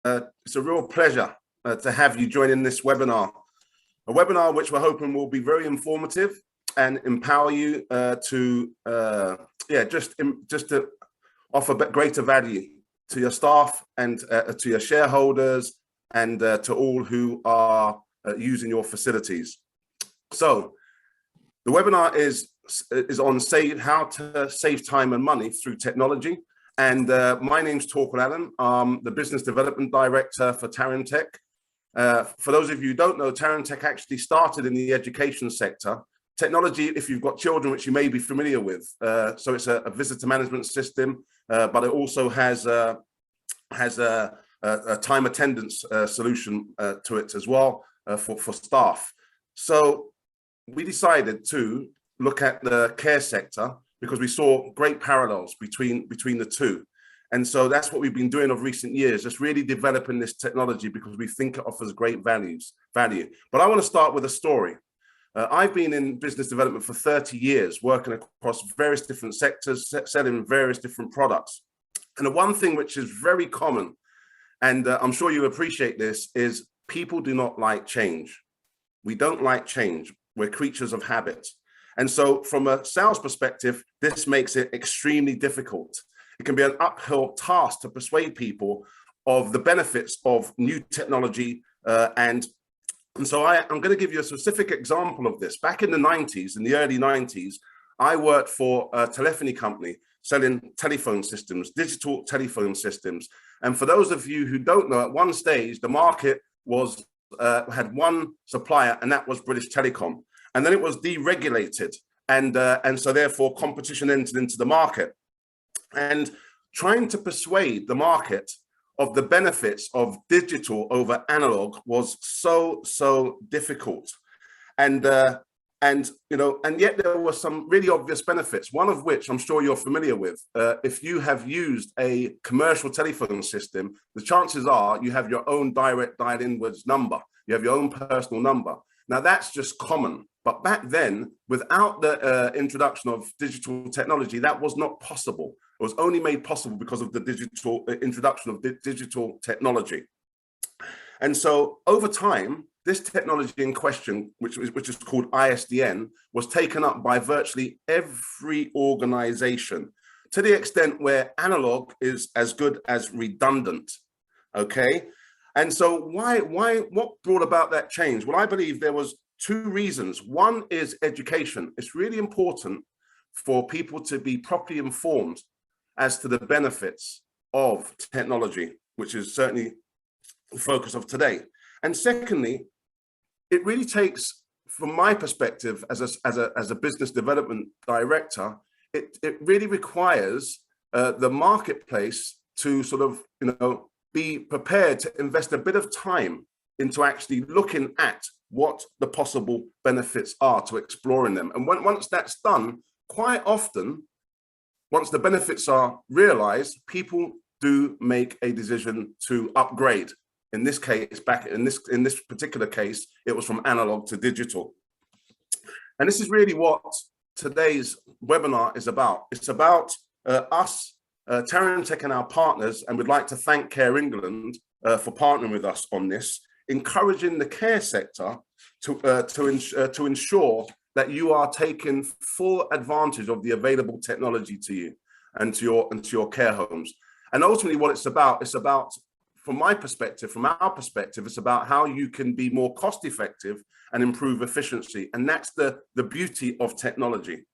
It's a real pleasure to have you join in this webinar, a webinar which we're hoping will be very informative and empower you just to offer greater value to your staff and to your shareholders and to all who are using your facilities. So the webinar is on how to save time and money through technology. And my name's Torquil Allen. I'm the Business Development Director for Tarentech. For those of you who don't know, Tarentech actually started in the education sector. Technology, if you've got children, which you may be familiar with. So it's a visitor management system, but it also has a time attendance solution to it as well for staff. So we decided to look at the care sector because we saw great parallels between the two. And so that's what we've been doing of recent years, just really developing this technology because we think it offers great value. But I want to start with a story. I've been in business development for 30 years, working across various different sectors, selling various different products. And the one thing which is very common, and I'm sure you appreciate this, is people do not like change. We don't like change. We're creatures of habit. And so from a sales perspective, this makes it extremely difficult. It can be an uphill task to persuade people of the benefits of new technology. And so I'm going to give you a specific example of this. Back in the 90s, in the early 90s, I worked for a telephony company selling telephone systems, digital telephone systems. And for those of you who don't know, at one stage, the market was had one supplier, and that was British Telecom. And then it was deregulated. And so therefore competition entered into the market. And trying to persuade the market of the benefits of digital over analog was so difficult. And yet there were some really obvious benefits, one of which I'm sure you're familiar with. If you have used a commercial telephone system, the chances are you have your own direct dial inwards number. You have your own personal number. Now that's just common. But back then, without the introduction of digital technology, that was not possible. It was only made possible because of the introduction of digital technology. And so over time, this technology in question, which is called ISDN, was taken up by virtually every organization to the extent where analog is as good as redundant, okay? And so what brought about that change? Well, I believe there was two reasons. One is education. It's really important for people to be properly informed as to the benefits of technology, which is certainly the focus of today. And secondly, it really takes, from my perspective as a business development director, it really requires the marketplace to sort of, be prepared to invest a bit of time into actually looking at what the possible benefits are, to exploring them. And once that's done, quite often, once the benefits are realized, people do make a decision to upgrade. In this case, in this particular case, it was from analog to digital. And this is really what today's webinar is about. It's about us, Tarentech and our partners, and we'd like to thank Care England for partnering with us on this, encouraging the care sector to ensure that you are taking full advantage of the available technology to you and to your care homes. And ultimately what it's about, from my perspective, from our perspective, it's about how you can be more cost effective and improve efficiency. And that's the beauty of technology.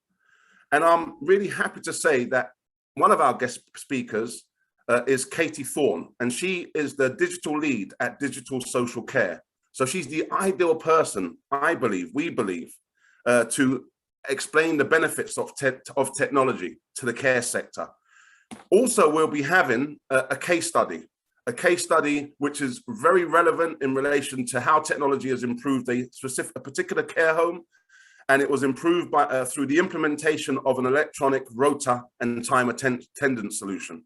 And I'm really happy to say that one of our guest speakers is Katie Thorne, and she is the digital lead at Digital Social Care. So she's the ideal person, we believe, to explain the benefits of technology to the care sector. Also, we'll be having a case study which is very relevant in relation to how technology has improved a particular care home, and it was improved by through the implementation of an electronic rota and time attendance solution.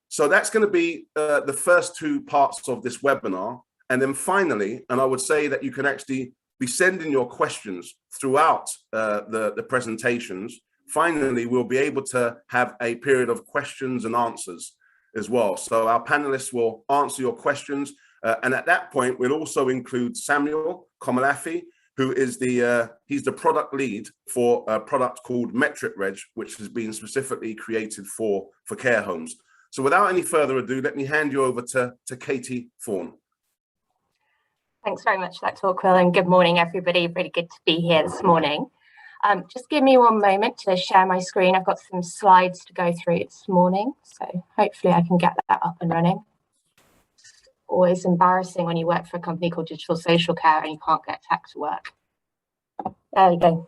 So that's going to be the first two parts of this webinar. And then finally, and I would say that you can actually be sending your questions throughout the presentations. Finally, we'll be able to have a period of questions and answers. as well. So our panelists will answer your questions. And at that point, we'll also include Samuel Komalafi, who is he's the product lead for a product called Metric Reg, which has been specifically created for care homes. So without any further ado, let me hand you over to Katie Thorne. Thanks very much for that talk, Will, and good morning, everybody. Really good to be here this morning. Just give me one moment to share my screen. I've got some slides to go through this morning, so hopefully I can get that up and running. It's always embarrassing when you work for a company called Digital Social Care and you can't get tech to work. There we go.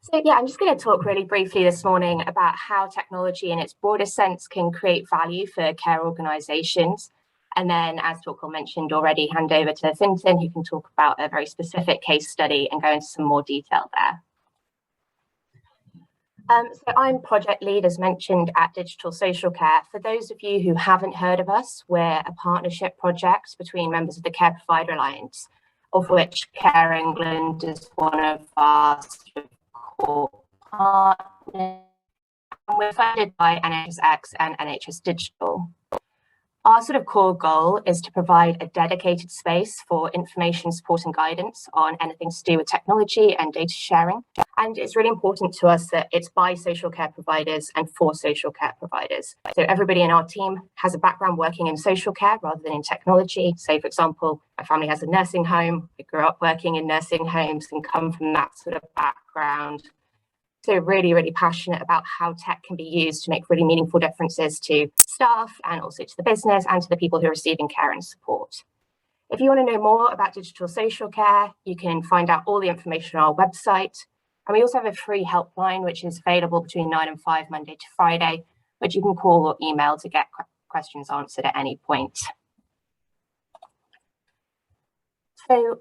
So yeah, I'm just going to talk really briefly this morning about how technology in its broader sense can create value for care organisations. And then, as Torquil mentioned already, hand over to Fintan, who can talk about a very specific case study and go into some more detail there. So I'm project lead, as mentioned, at Digital Social Care. For those of you who haven't heard of us, we're a partnership project between members of the Care Provider Alliance, of which Care England is one of our core partners. And we're funded by NHSX and NHS Digital. Our sort of core goal is to provide a dedicated space for information, support and guidance on anything to do with technology and data sharing. And it's really important to us that it's by social care providers and for social care providers. So everybody in our team has a background working in social care rather than in technology. So for example, my family has a nursing home. I grew up working in nursing homes and come from that sort of background. So really, really passionate about how tech can be used to make really meaningful differences to staff and also to the business and to the people who are receiving care and support. If you want to know more about Digital Social Care, you can find out all the information on our website. And we also have a free helpline, which is available between 9 and 5, Monday to Friday, which you can call or email to get questions answered at any point. So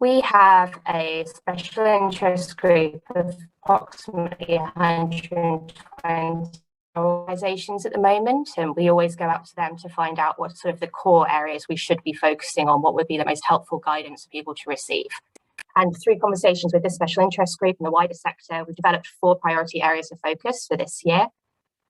we have a special interest group of approximately 120 organisations at the moment, and we always go out to them to find out what sort of the core areas we should be focusing on, what would be the most helpful guidance for people to receive. And through conversations with this special interest group and the wider sector, we've developed 4 priority areas of focus for this year.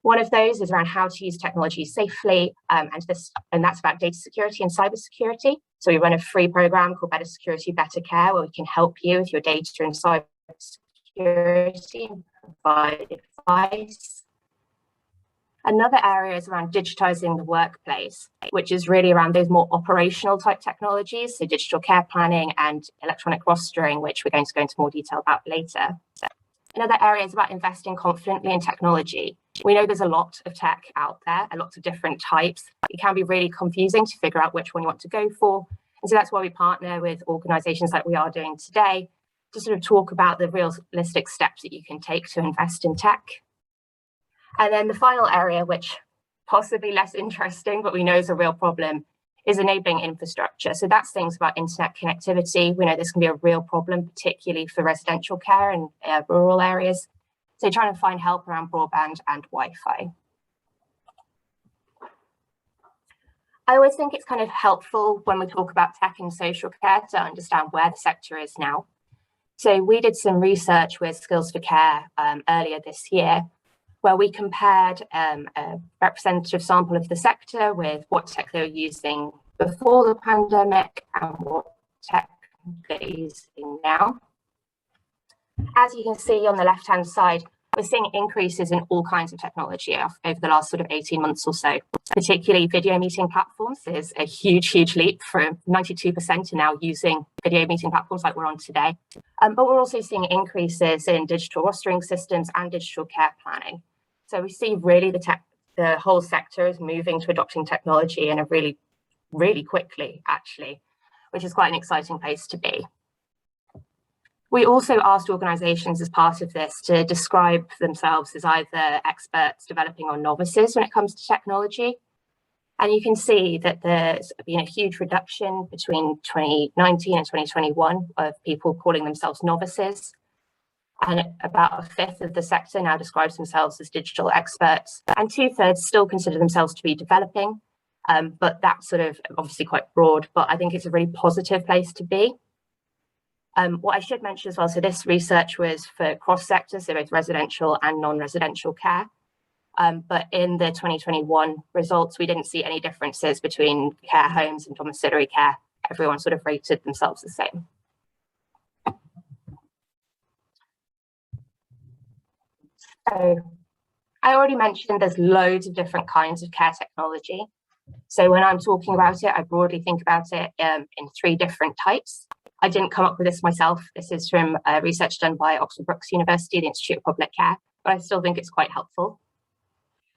One of those is around how to use technology safely, and that's about data security and cybersecurity. So we run a free program called Better Security, Better Care, where we can help you with your data and cybersecurity and provide advice. Another area is around digitizing the workplace, which is really around those more operational type technologies, so digital care planning and electronic rostering, which we're going to go into more detail about later. Another area is about investing confidently in technology. We know there's a lot of tech out there, a lot of different types. It can be really confusing to figure out which one you want to go for. And so that's why we partner with organizations like we are doing today to sort of talk about the realistic steps that you can take to invest in tech. And then the final area, which possibly less interesting, but we know is a real problem, is enabling infrastructure. So that's things about internet connectivity. We know this can be a real problem, particularly for residential care in rural areas. So trying to find help around broadband and Wi-Fi. I always think it's kind of helpful when we talk about tech and social care to understand where the sector is now. So we did some research with Skills for Care earlier this year, where we compared a representative sample of the sector with what tech they were using before the pandemic and what tech they're using now. As you can see on the left-hand side, we're seeing increases in all kinds of technology over the last sort of 18 months or so, particularly video meeting platforms. There's a huge, huge leap from 92% are now using video meeting platforms like we're on today. But we're also seeing increases in digital rostering systems and digital care planning. So we see really the whole sector is moving to adopting technology in a really, really quickly, actually, which is quite an exciting place to be. We also asked organisations as part of this to describe themselves as either experts developing or novices when it comes to technology. And you can see that there's been a huge reduction between 2019 and 2021 of people calling themselves novices. And about a fifth of the sector now describes themselves as digital experts, and 2/3 still consider themselves to be developing. But that's sort of obviously quite broad, but I think it's a really positive place to be. What I should mention as well, so this research was for cross sectors, so both residential and non-residential care. But in the 2021 results, we didn't see any differences between care homes and domiciliary care. Everyone sort of rated themselves the same. So I already mentioned there's loads of different kinds of care technology. So when I'm talking about it, I broadly think about it in 3 different types. I didn't come up with this myself. This is from research done by Oxford Brookes University, the Institute of Public Care, but I still think it's quite helpful.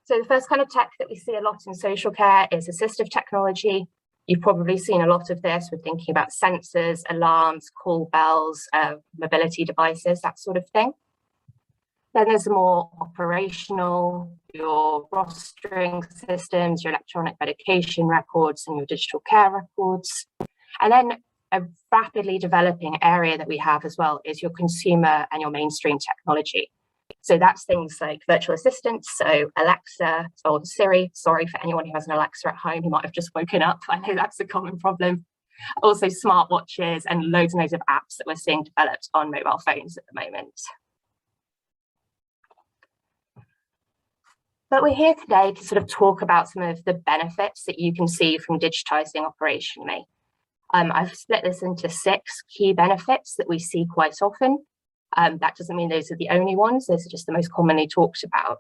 So the first kind of tech that we see a lot in social care is assistive technology. You've probably seen a lot of this. We're thinking about sensors, alarms, call bells, mobility devices, that sort of thing. Then there's the more operational, your rostering systems, your electronic medication records, and your digital care records. And then a rapidly developing area that we have as well is your consumer and your mainstream technology. So that's things like virtual assistants, so Alexa or Siri. Sorry for anyone who has an Alexa at home who might have just woken up. I know that's a common problem. Also smartwatches and loads and loads of apps that we're seeing developed on mobile phones at the moment. But we're here today to sort of talk about some of the benefits that you can see from digitizing operationally. I've split this into 6 key benefits that we see quite often. That doesn't mean those are the only ones, those are just the most commonly talked about.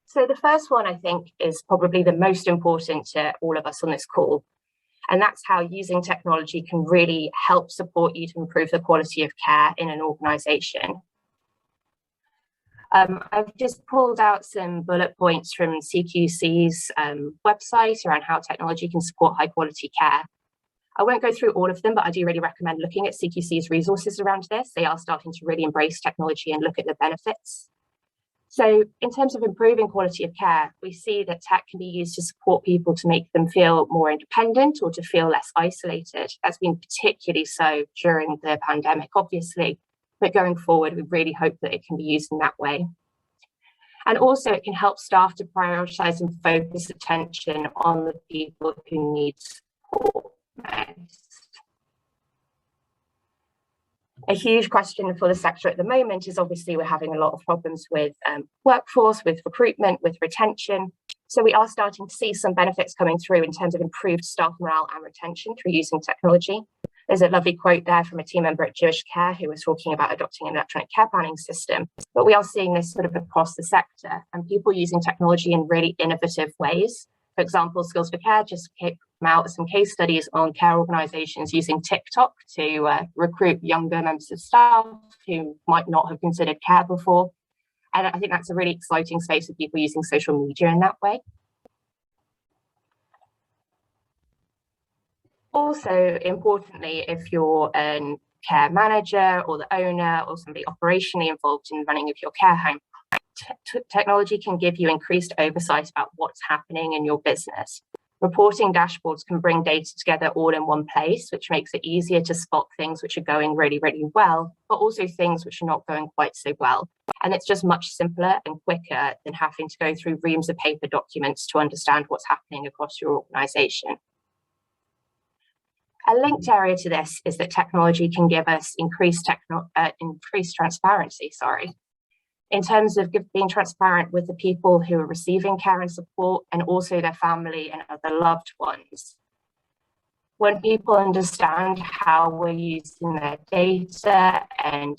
So the first one, I think, is probably the most important to all of us on this call. And that's how using technology can really help support you to improve the quality of care in an organization. I've just pulled out some bullet points from CQC's website around how technology can support high quality care. I won't go through all of them, but I do really recommend looking at CQC's resources around this. They are starting to really embrace technology and look at the benefits. So in terms of improving quality of care, we see that tech can be used to support people to make them feel more independent or to feel less isolated. That's been particularly so during the pandemic, obviously. But going forward, we really hope that it can be used in that way. And also it can help staff to prioritize and focus attention on the people who need support most. A huge question for the sector at the moment is obviously we're having a lot of problems with workforce, with recruitment, with retention. So we are starting to see some benefits coming through in terms of improved staff morale and retention through using technology. There's a lovely quote there from a team member at Jewish Care who was talking about adopting an electronic care planning system. But we are seeing this sort of across the sector and people using technology in really innovative ways. For example, Skills for Care just came out with some case studies on care organisations using TikTok to recruit younger members of staff who might not have considered care before. And I think that's a really exciting space for people using social media in that way. Also, importantly, if you're a care manager or the owner or somebody operationally involved in running of your care home, technology can give you increased oversight about what's happening in your business. Reporting dashboards can bring data together all in one place, which makes it easier to spot things which are going really, really well, but also things which are not going quite so well. And it's just much simpler and quicker than having to go through reams of paper documents to understand what's happening across your organization. A linked area to this is that technology can give us increased transparency, in terms of being transparent with the people who are receiving care and support and also their family and other loved ones. When people understand how we're using their data, and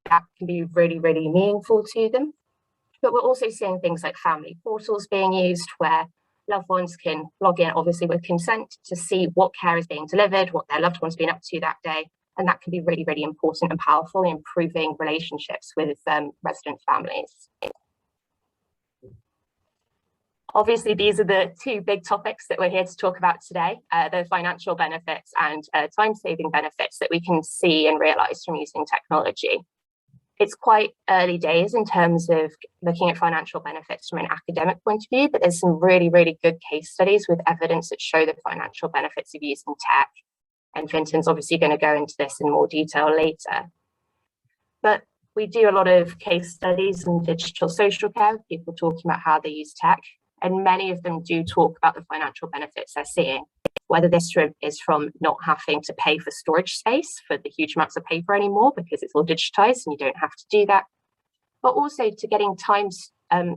that can be really, really meaningful to them. But we're also seeing things like family portals being used where loved ones can log in, obviously with consent, to see what care is being delivered, what their loved one's been up to that day. And that can be really, really important and powerful in improving relationships with resident families. Obviously, these are the 2 big topics that we're here to talk about today, the financial benefits and time-saving benefits that we can see and realise from using technology. It's quite early days in terms of looking at financial benefits from an academic point of view, but there's some really, really good case studies with evidence that show the financial benefits of using tech. And Fintan's obviously going to go into this in more detail later. But we do a lot of case studies in digital social care, people talking about how they use tech, and many of them do talk about the financial benefits they're seeing, whether this is from not having to pay for storage space for the huge amounts of paper anymore because it's all digitized and you don't have to do that, but also to getting time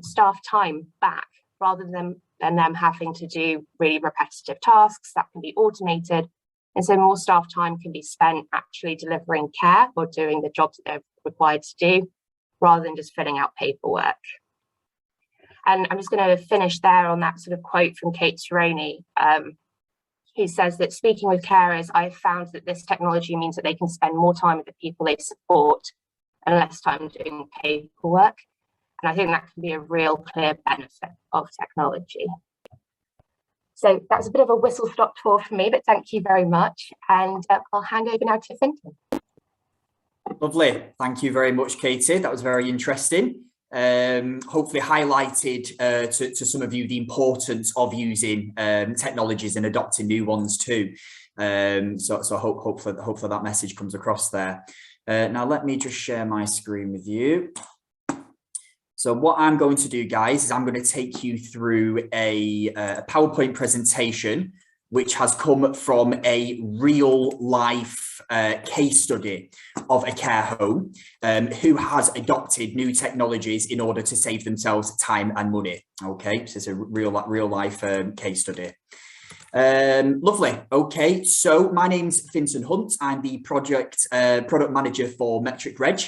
staff time back rather than them having to do really repetitive tasks that can be automated. And so more staff time can be spent actually delivering care or doing the jobs that they're required to do rather than just filling out paperwork. And I'm just going to finish there on that sort of quote from Kate Taroney, who says that speaking with carers, I've found that this technology means that they can spend more time with the people they support and less time doing paperwork. And I think that can be a real clear benefit of technology. So that's a bit of a whistle-stop tour for me, but thank you very much. And I'll hand over now to Fintan. Lovely. Thank you very much, Katie. That was very interesting. Hopefully highlighted to some of you the importance of using technologies and adopting new ones too. So hopefully that message comes across there. Now let me just share my screen with you. So what I'm going to do, guys, is I'm going to take you through a PowerPoint presentation which has come from a real life case study of a care home who has adopted new technologies in order to save themselves time and money. Okay, so it's a real life case study. Lovely. Okay, so my name's Fintan Hunt. I'm the product manager for Metric Reg.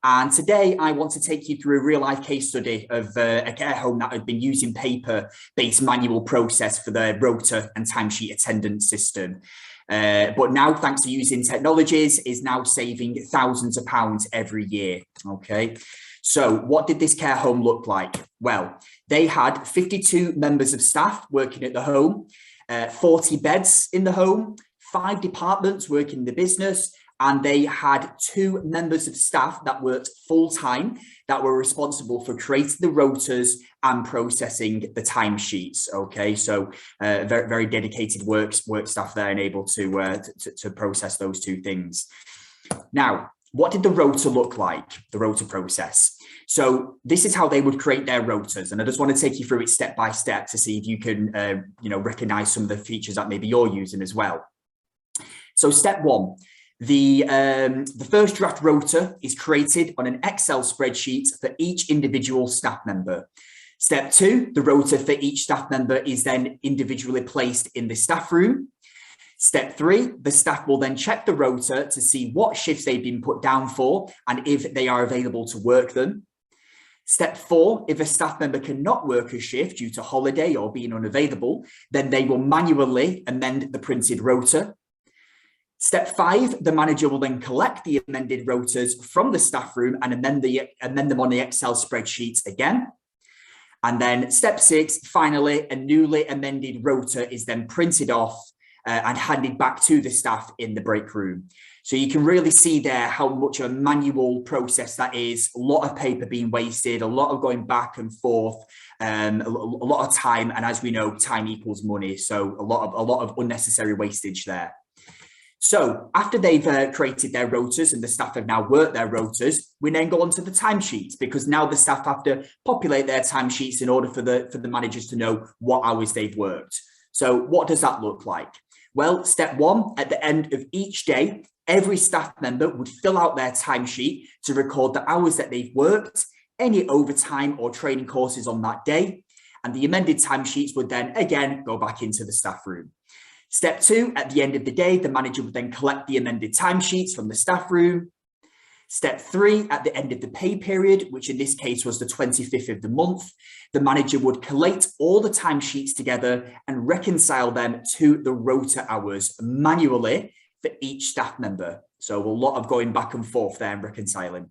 And today I want to take you through a real life case study of a care home that had been using paper-based manual process for their rota and timesheet attendance system. But now, thanks to using technologies, is now saving thousands of pounds every year. Okay, so what did this care home look like? Well, they had 52 members of staff working at the home, 40 beds in the home, 5 departments working in the business, and they had 2 members of staff that worked full-time that were responsible for creating the rotas and processing the timesheets. Okay, so very, very dedicated work staff there and able to process those 2 things. Now, what did the rota look like, the rota process? So this is how they would create their rotas, and I just want to take you through it step by step to see if you can recognize some of the features that maybe you're using as well. So step 1. The first draft rota is created on an Excel spreadsheet for each individual staff member. Step 2, the rota for each staff member is then individually placed in the staff room. Step 3, the staff will then check the rota to see what shifts they've been put down for and if they are available to work them. Step 4, if a staff member cannot work a shift due to holiday or being unavailable, then they will manually amend the printed rota. Step 5, the manager will then collect the amended rotas from the staff room and amend them on the Excel spreadsheet again. And then step 6, finally, a newly amended rota is then printed off and handed back to the staff in the break room. So you can really see there how much a manual process that is, a lot of paper being wasted, a lot of going back and forth, a lot of time. And as we know, time equals money. So a lot of unnecessary wastage there. So after they've created their rotas and the staff have now worked their rotas, we then go on to the timesheets, because now the staff have to populate their timesheets in order for the managers to know what hours they've worked. So what does that look like? Well, step 1, at the end of each day, every staff member would fill out their timesheet to record the hours that they've worked, any overtime or training courses on that day, and the amended timesheets would then again go back into the staff room. Step 2, at the end of the day, the manager would then collect the amended timesheets from the staff room. Step 3, at the end of the pay period, which in this case was the 25th of the month, the manager would collate all the timesheets together and reconcile them to the rota hours manually for each staff member. So a lot of going back and forth there and reconciling.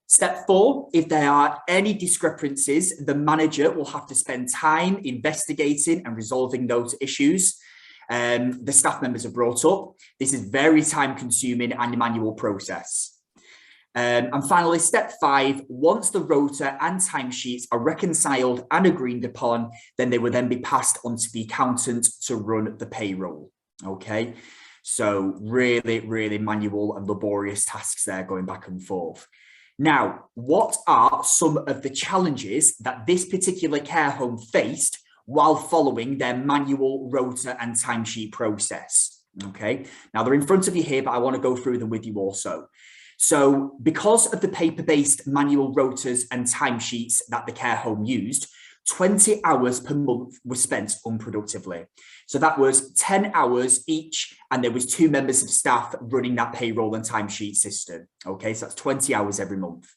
Step 4, if there are any discrepancies, the manager will have to spend time investigating and resolving those issues the staff members have brought up. This is very time consuming and a manual process. And finally, step 5, once the rota and timesheets are reconciled and agreed upon, then they will then be passed on to the accountant to run the payroll. Okay, so really, really manual and laborious tasks there going back and forth. Now, what are some of the challenges that this particular care home faced while following their manual rota and timesheet process? Okay, now they're in front of you here, but I want to go through them with you also. So because of the paper-based manual rotas and timesheets that the care home used, 20 hours per month was spent unproductively. So that was 10 hours each, and there was 2 members of staff running that payroll and timesheet system. Okay, so that's 20 hours every month.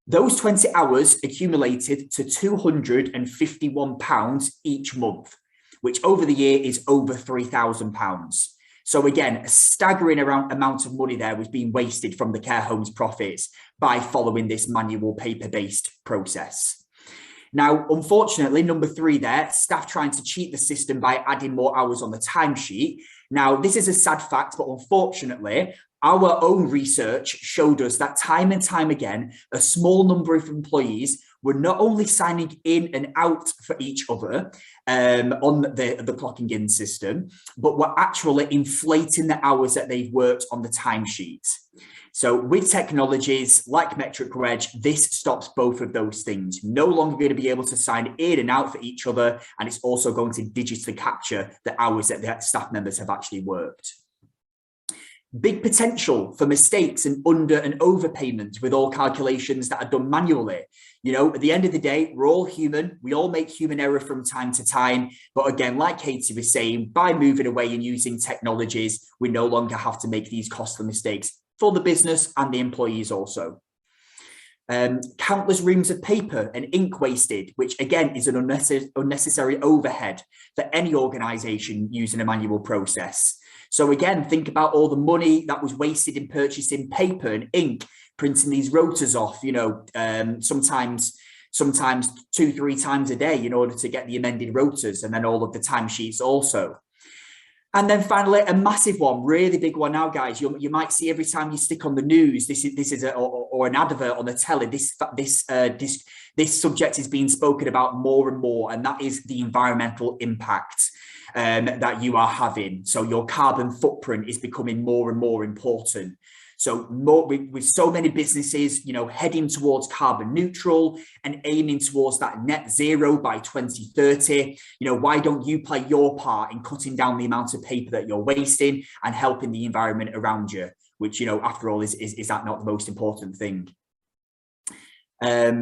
Those 20 hours accumulated to £251 each month, which over the year is over £3,000. So again, a staggering amount of money there was being wasted from the care home's profits by following this manual paper-based process. Now, unfortunately, number 3 there, staff trying to cheat the system by adding more hours on the timesheet. Now, this is a sad fact, but unfortunately, our own research showed us that time and time again, a small number of employees were not only signing in and out for each other on the clocking in system, but were actually inflating the hours that they've worked on the timesheet. So with technologies like Metric Reg, this stops both of those things. No longer going to be able to sign in and out for each other, and it's also going to digitally capture the hours that the staff members have actually worked. Big potential for mistakes and under and overpayment with all calculations that are done manually. You know, at the end of the day, we're all human. We all make human error from time to time. But again, like Katie was saying, by moving away and using technologies, we no longer have to make these costly mistakes for the business and the employees also. Countless reams of paper and ink wasted, which again is an unnecessary overhead for any organisation using a manual process. So again, think about all the money that was wasted in purchasing paper and ink, printing these rotas off, you know, sometimes 2-3 times a day in order to get the amended rotas, and then all of the timesheets also. And then finally, a massive one, really big one now, guys. You might see every time you stick on the news, this is or an advert on the telly. This subject is being spoken about more and more, and that is the environmental impact that you are having. So your carbon footprint is becoming more and more important. So with so many businesses, you know, heading towards carbon neutral and aiming towards that net zero by 2030, you know, why don't you play your part in cutting down the amount of paper that you're wasting and helping the environment around you, which, you know, after all, is that not the most important thing?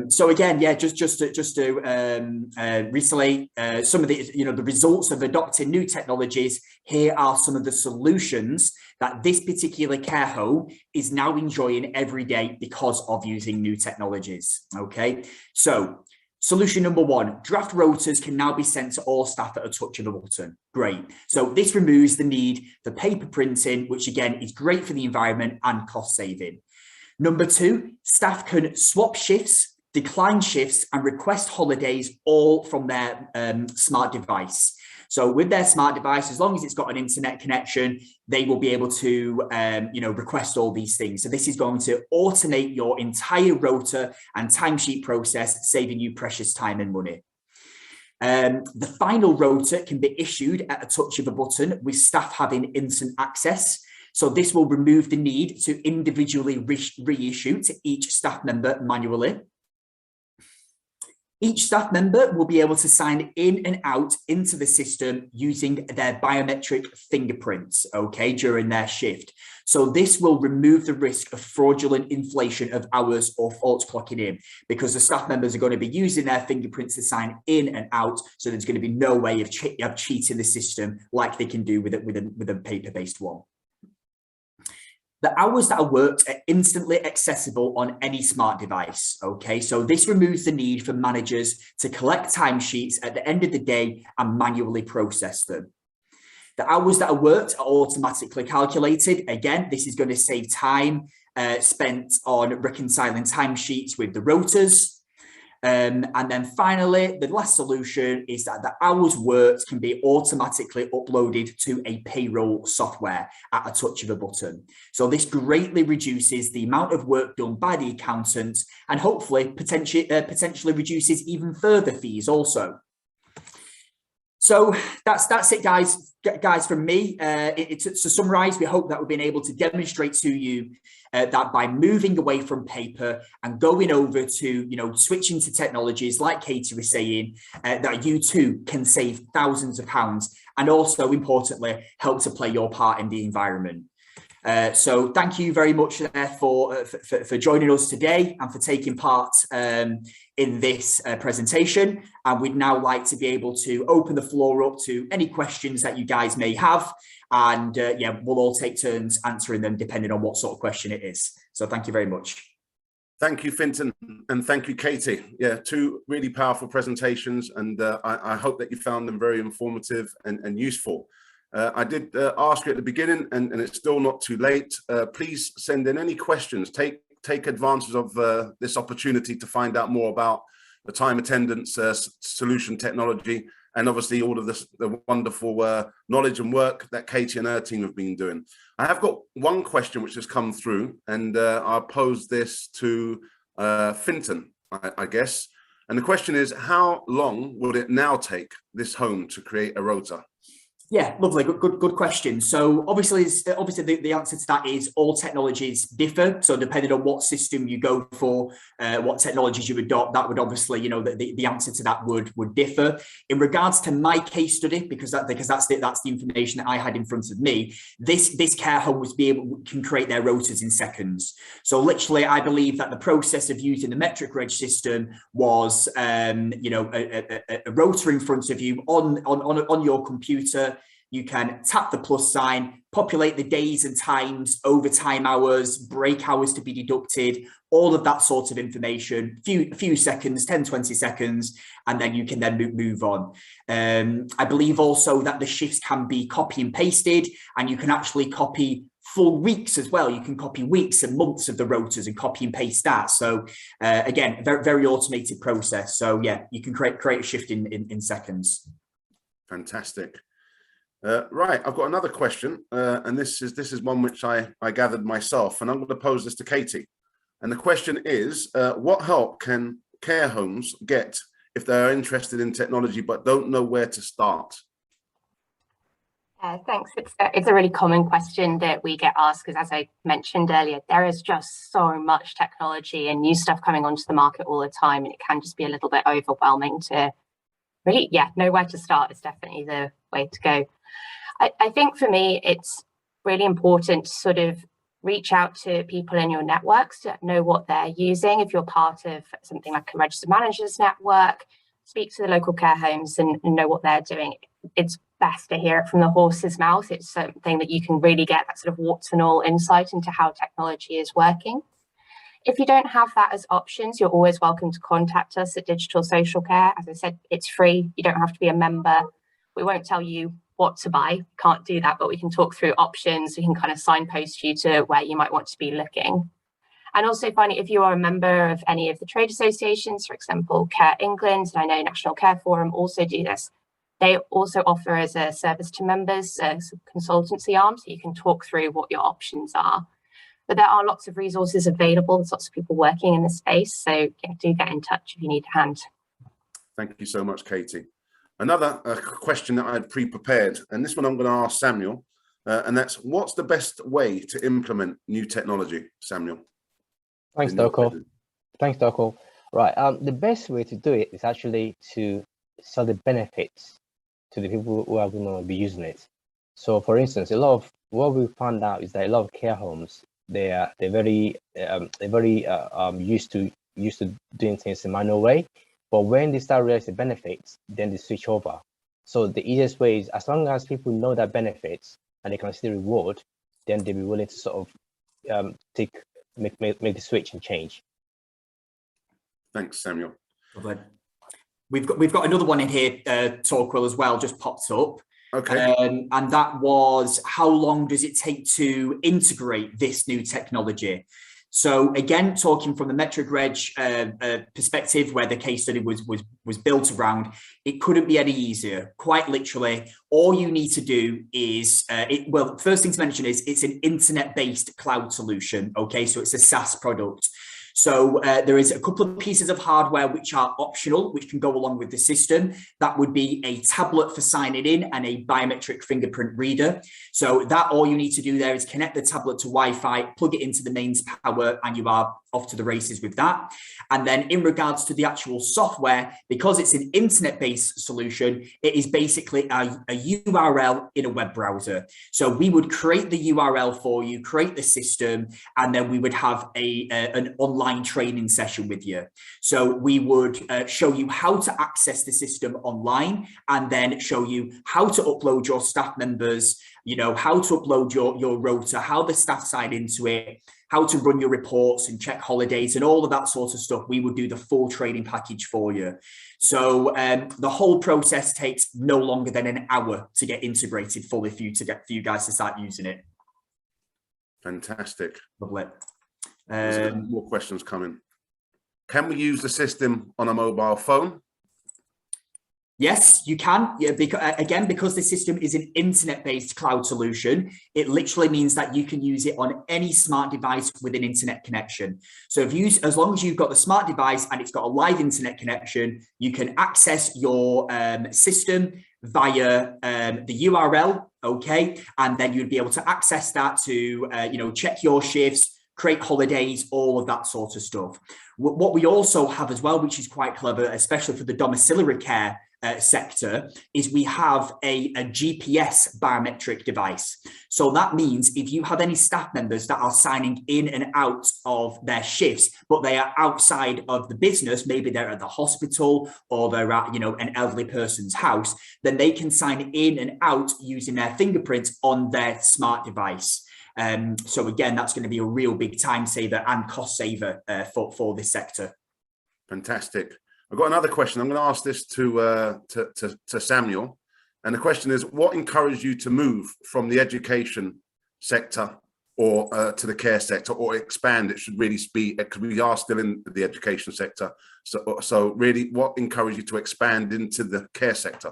So again, yeah, just to recently some of the, you know, the results of adopting new technologies. Here are some of the solutions that this particular care home is now enjoying every day because of using new technologies. Okay, so solution number 1, draft rotas can now be sent to all staff at a touch of a button. Great. So this removes the need for paper printing, which again is great for the environment and cost saving. Number 2, staff can swap shifts, decline shifts, and request holidays all from their smart device. So with their smart device, as long as it's got an internet connection, they will be able to, you know, request all these things. So this is going to automate your entire rota and timesheet process, saving you precious time and money. The final rota can be issued at a touch of a button with staff having instant access. So this will remove the need to individually reissue to each staff member manually. Each staff member will be able to sign in and out into the system using their biometric fingerprints, okay, during their shift. So this will remove the risk of fraudulent inflation of hours or false clocking in, because the staff members are going to be using their fingerprints to sign in and out. So there's going to be no way of cheating the system like they can do with a paper-based one. The hours that are worked are instantly accessible on any smart device, okay? So this removes the need for managers to collect timesheets at the end of the day and manually process them. The hours that are worked are automatically calculated. Again, this is going to save time spent on reconciling timesheets with the rotas. And then finally, the last solution is that the hours worked can be automatically uploaded to a payroll software at a touch of a button. So this greatly reduces the amount of work done by the accountant and hopefully potentially reduces even further fees also. So that's it, guys from me. To summarize, we hope that we've been able to demonstrate to you that by moving away from paper and going over to, you know, switching to technologies like Katie was saying, that you too can save thousands of pounds and also importantly help to play your part in the environment. So thank you very much there for joining us today and for taking part in this presentation. And we'd now like to be able to open the floor up to any questions that you guys may have. And yeah, we'll all take turns answering them depending on what sort of question it is. So thank you very much. Thank you, Fintan, and thank you, Katie. Yeah, two really powerful presentations, and I hope that you found them very informative and useful. I did ask you at the beginning, and it's still not too late. Please send in any questions. Take advantage of this opportunity to find out more about the time attendance solution technology, and obviously all of the wonderful knowledge and work that Katie and her team have been doing. I have got one question which has come through, and I'll pose this to Fintan, I guess. And the question is, how long would it now take this home to create a rota? Yeah, lovely. Good question. So obviously the answer to that is all technologies differ. So depending on what system you go for, what technologies you adopt, that would obviously, you know, the answer to that would differ. In regards to my case study, because that's the information that I had in front of me, this care home can create their rotas in seconds. So literally, I believe that the process of using the Metric Reg system was, you know, a rota in front of you on your computer. You can tap the plus sign, populate the days and times, overtime hours, break hours to be deducted, all of that sort of information, a few seconds, 10, 20 seconds, and then you can then move on. I believe also that the shifts can be copy and pasted, and you can actually copy full weeks as well. You can copy weeks and months of the rotas and copy and paste that. So again, very, very automated process. So yeah, you can create a shift in seconds. Fantastic. Right, I've got another question, and this is one which I gathered myself, and I'm going to pose this to Katie. And the question is, what help can care homes get if they're interested in technology but don't know where to start? Thanks. It's a really common question that we get asked, because as I mentioned earlier, there is just so much technology and new stuff coming onto the market all the time, and it can just be a little bit overwhelming to really, know where to start. Is definitely the way to go. I think for me, it's really important to sort of reach out to people in your networks to know what they're using. If you're part of something like a registered managers network, speak to the local care homes and know what they're doing. It's best to hear it from the horse's mouth. It's something that you can really get that sort of warts and all insight into how technology is working. If you don't have that as options, you're always welcome to contact us at Digital Social Care. As I said, it's free. You don't have to be a member. We won't tell you what to buy, can't do that, but we can talk through options. We can kind of signpost you to where you might want to be looking. And also finally, if you are a member of any of the trade associations, for example, Care England, and I know National Care Forum also do this, they also offer as a service to members a consultancy arm, so you can talk through what your options are. But there are lots of resources available. There's lots of people working in this space, so yeah, do get in touch if you need a hand. Thank you so much, Katie. Another question that I had pre-prepared, and this one I'm going to ask Samuel, and that's, what's the best way to implement new technology, Samuel? Thanks, Darko. Thanks, Darko. Right, the best way to do it is actually to sell the benefits to the people who are going to be using it. So, for instance, a lot of what we found out is that a lot of care homes, they're very used to doing things the manual way. But when they start realizing the benefits, then they switch over. So the easiest way is, as long as people know that benefits and they can see the reward, then they'll be willing to sort of make the switch and change. Thanks, Samuel. We've got another one in here, Torquil, as well, just popped up. Okay. And that was, how long does it take to integrate this new technology? So again, talking from the Metric Reg perspective, where the case study was built around, it couldn't be any easier. Quite literally, all you need to do is, well, first thing to mention is it's an internet-based cloud solution. Okay, so it's a SaaS product. So there is a couple of pieces of hardware which are optional, which can go along with the system. That would be a tablet for signing in and a biometric fingerprint reader. So that all you need to do there is connect the tablet to Wi-Fi, plug it into the mains power, and you are off to the races with that. And then in regards to the actual software, because it's an internet-based solution, it is basically a URL in a web browser. So we would create the URL for you, create the system, and then we would have an online training session with you. So we would show you how to access the system online, and then show you how to upload your staff members, how to upload your rota, how the staff sign into it, how to run your reports and check holidays and all of that sort of stuff. We would do the full training package for you. So the whole process takes no longer than an hour to get integrated fully for you guys to start using it. Fantastic. Lovely. There's more questions coming. Can we use the system on a mobile phone? Yes, you can. Yeah, because the system is an internet-based cloud solution, it literally means that you can use it on any smart device with an internet connection. So as long as you've got the smart device and it's got a live internet connection, you can access your system via the URL, okay? And then you'd be able to access that to, check your shifts, create holidays, all of that sort of stuff. What we also have as well, which is quite clever, especially for the domiciliary care sector, is we have a GPS biometric device. So that means if you have any staff members that are signing in and out of their shifts, but they are outside of the business, maybe they're at the hospital or they're at, an elderly person's house, then they can sign in and out using their fingerprints on their smart device. So again, that's going to be a real big time saver and cost saver for this sector. Fantastic. I've got another question. I'm going to ask this to Samuel. And the question is, what encouraged you to move from the education sector or to the care sector, or expand? It should really be, because we are still in the education sector. So really, what encouraged you to expand into the care sector?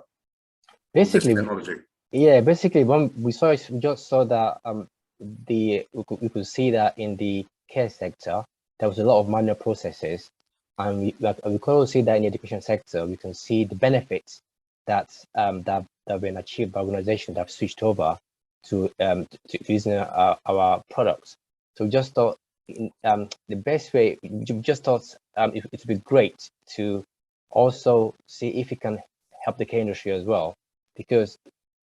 Basically, when we just saw that we could see that in the care sector, there was a lot of manual processes. And we could also see that in the education sector, we can see the benefits that that have been achieved by organizations that have switched over to using our products. So we just thought the best way, we just thought it would be great to also see if it can help the care industry as well, because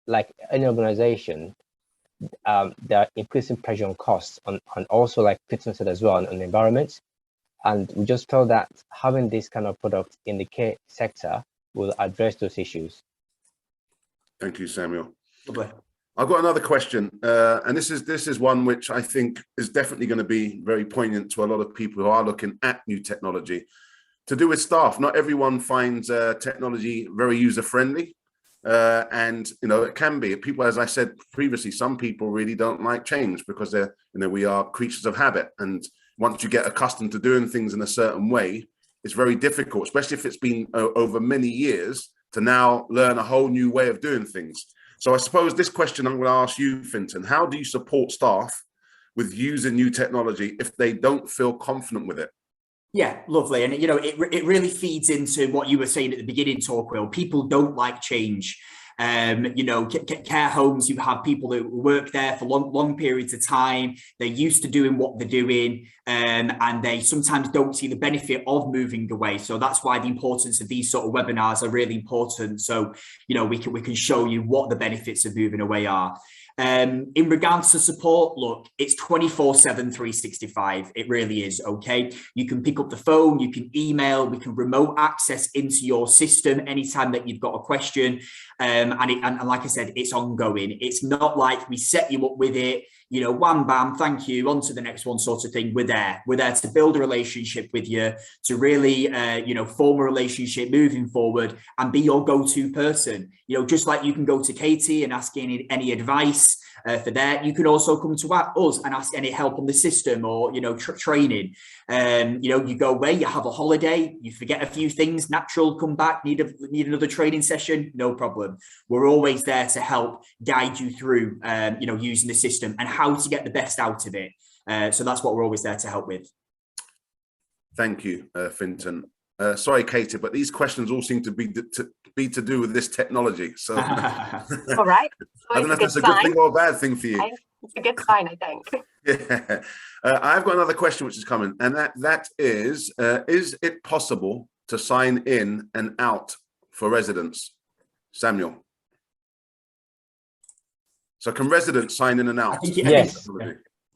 like any organization, there are increasing pressure on costs and also, like Peter said as well, on the environment. And we just felt that having this kind of product in the care sector will address those issues. Thank you, Samuel. Lovely. I've got another question, and this is one which I think is definitely going to be very poignant to a lot of people who are looking at new technology. To do with staff, not everyone finds technology very user-friendly, and it can be. People, as I said previously, some people really don't like change because we are creatures of habit, and once you get accustomed to doing things in a certain way, it's very difficult, especially if it's been over many years, to now learn a whole new way of doing things. So I suppose this question I'm going to ask you, Fintan: how do you support staff with using new technology if they don't feel confident with it? Yeah, lovely. And, it really feeds into what you were saying at the beginning, Torquil. People don't like change. Care homes, you have people that work there for long periods of time. They're used to doing what they're doing, and they sometimes don't see the benefit of moving away. So that's why the importance of these sort of webinars are really important. So, we can show you what the benefits of moving away are. In regards to support, look, it's 24/7, 365. It really is, okay? You can pick up the phone, you can email, we can remote access into your system anytime that you've got a question. And like I said, it's ongoing. It's not like we set you up with it, wham, bam, thank you, on to the next one sort of thing. We're there to build a relationship with you, to really, form a relationship moving forward and be your go-to person. Just like you can go to Katie and ask any advice for that, you can also come to us and ask any help on the system or, training. You go away, you have a holiday, you forget a few things, natural, come back, need another training session, no problem. We're always there to help guide you through, using the system and how to get the best out of it. So that's what we're always there to help with. Thank you, Fintan. Sorry, Katie, but these questions all seem to be to do with this technology. So, all right. I don't know if that's a good thing or a bad thing for you. It's a good sign, I think. Yeah. I've got another question which is coming, and that is it possible to sign in and out for residents? Samuel. So can residents sign in and out? Yes.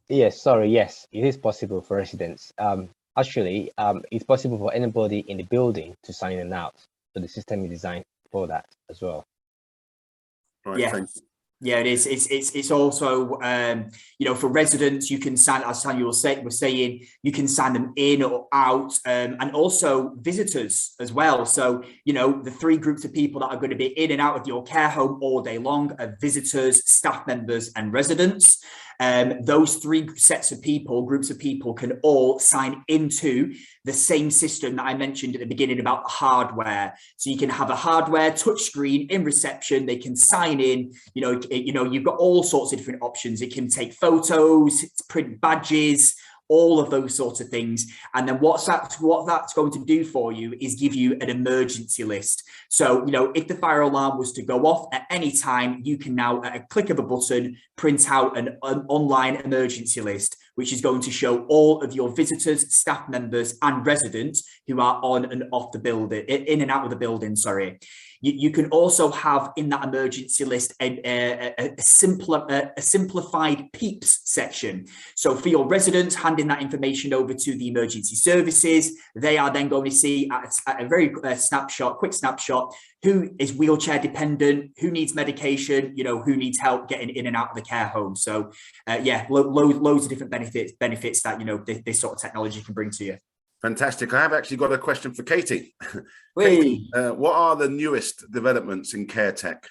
Yes, sorry, yes, it is possible for residents. Actually, it's possible for anybody in the building to sign in and out. So the system is designed for that as well. Right, yeah. thank you. Yeah, it is. It's also, you know, for residents, you can sign, as Samuel was saying, you can sign them in or out, and also visitors as well. So, you know, the three groups of people that are going to be in and out of your care home all day long are visitors, staff members, and residents. Those three sets of people, groups of people, can all sign into the same system that I mentioned at the beginning about the hardware. So you can have a hardware touchscreen in reception. They can sign in. You know, you've got all sorts of different options. It can take photos, print badges, all of those sorts of things. And then what that's going to do for you is give you an emergency list. So, you know, if the fire alarm was to go off at any time, you can now, at a click of a button, print out an online emergency list, which is going to show all of your visitors, staff members, and residents who are on and off the building, in and out of the building, sorry. You can also have in that emergency list a simplified PEEPS section. So for your residents, handing that information over to the emergency services, they are then going to see at a very quick snapshot, who is wheelchair dependent, who needs medication, you know, who needs help getting in and out of the care home. So yeah, loads of different benefits that, you know, this sort of technology can bring to you. Fantastic. I have actually got a question for Katie. Katie, what are the newest developments in care tech?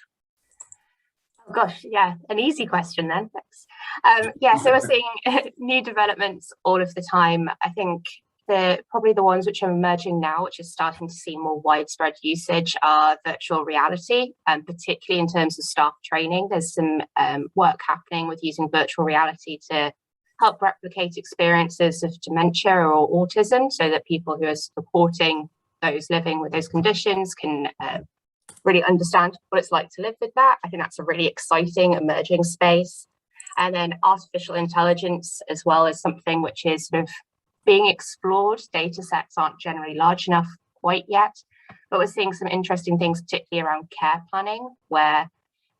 Oh gosh, yeah, an easy question then. Thanks. Yeah, so we're seeing new developments all of the time. I think probably the ones which are emerging now, which is starting to see more widespread usage, are virtual reality, particularly in terms of staff training. There's some work happening with using virtual reality to help replicate experiences of dementia or autism, so that people who are supporting those living with those conditions can really understand what it's like to live with that. I think that's a really exciting emerging space. And then artificial intelligence as well is something which is sort of being explored. Data sets aren't generally large enough quite yet, but we're seeing some interesting things, particularly around care planning, where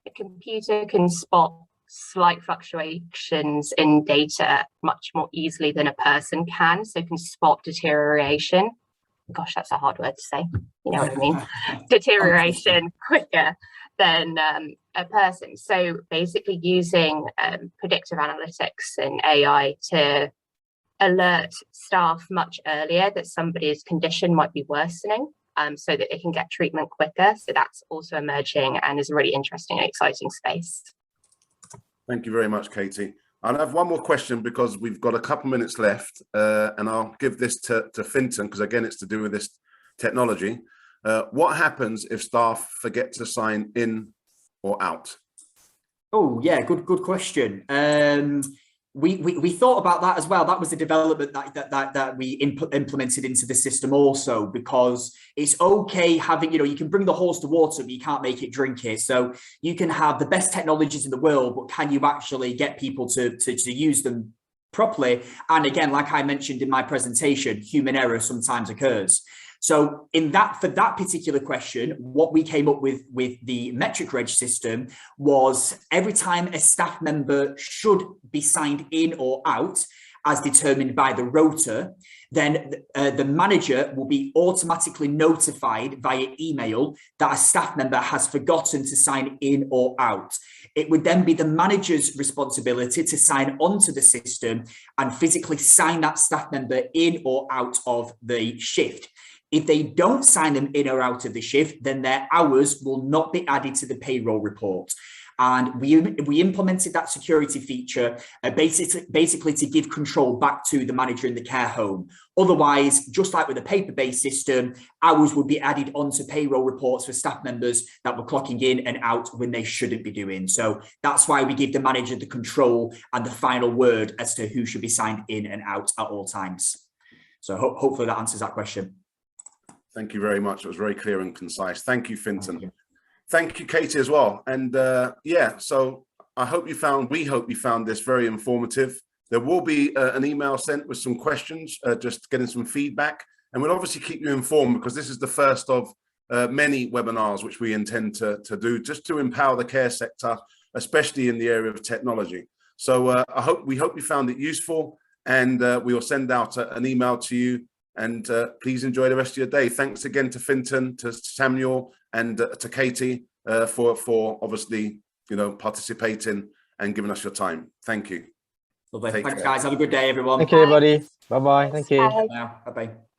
a computer can spot slight fluctuations in data much more easily than a person can. So can spot deterioration. Gosh, that's a hard word to say. You know what I mean? Deterioration quicker than a person. So basically using predictive analytics and AI to alert staff much earlier that somebody's condition might be worsening, so that they can get treatment quicker. So that's also emerging and is a really interesting and exciting space. Thank you very much, Katie. I'll have one more question because we've got a couple minutes left, and I'll give this to Fintan because, again, it's to do with this technology. What happens if staff forget to sign in or out? Oh, yeah, good question. We thought about that as well. That was a development that we implemented into the system also, because it's okay having, you know, you can bring the horse to water, but you can't make it drink it. So you can have the best technologies in the world, but can you actually get people to use them properly? And again, like I mentioned in my presentation, human error sometimes occurs. So for that particular question, what we came up with the metric reg system was every time a staff member should be signed in or out, as determined by the rota, then the manager will be automatically notified via email that a staff member has forgotten to sign in or out. It would then be the manager's responsibility to sign onto the system and physically sign that staff member in or out of the shift. If they don't sign them in or out of the shift, then their hours will not be added to the payroll report. And we implemented that security feature basically to give control back to the manager in the care home. Otherwise, just like with a paper-based system, hours would be added onto payroll reports for staff members that were clocking in and out when they shouldn't be doing. So that's why we give the manager the control and the final word as to who should be signed in and out at all times. So hopefully that answers that question. Thank you very much. It was very clear and concise. Thank you, Fintan. Thank you, Katie, as well. And yeah, so we hope you found this very informative. There will be an email sent with some questions, just getting some feedback. And we'll obviously keep you informed, because this is the first of many webinars which we intend to do, just to empower the care sector, especially in the area of technology. So we hope you found it useful, and we will send out an email to you. And please enjoy the rest of your day. Thanks again to Fintan, to Samuel, and to Katie for obviously, participating and giving us your time. Thank you. Lovely. Thanks, guys. Have a good day, everyone. Thank you, everybody. Bye-bye. Thank you. Bye. Bye. Bye-bye.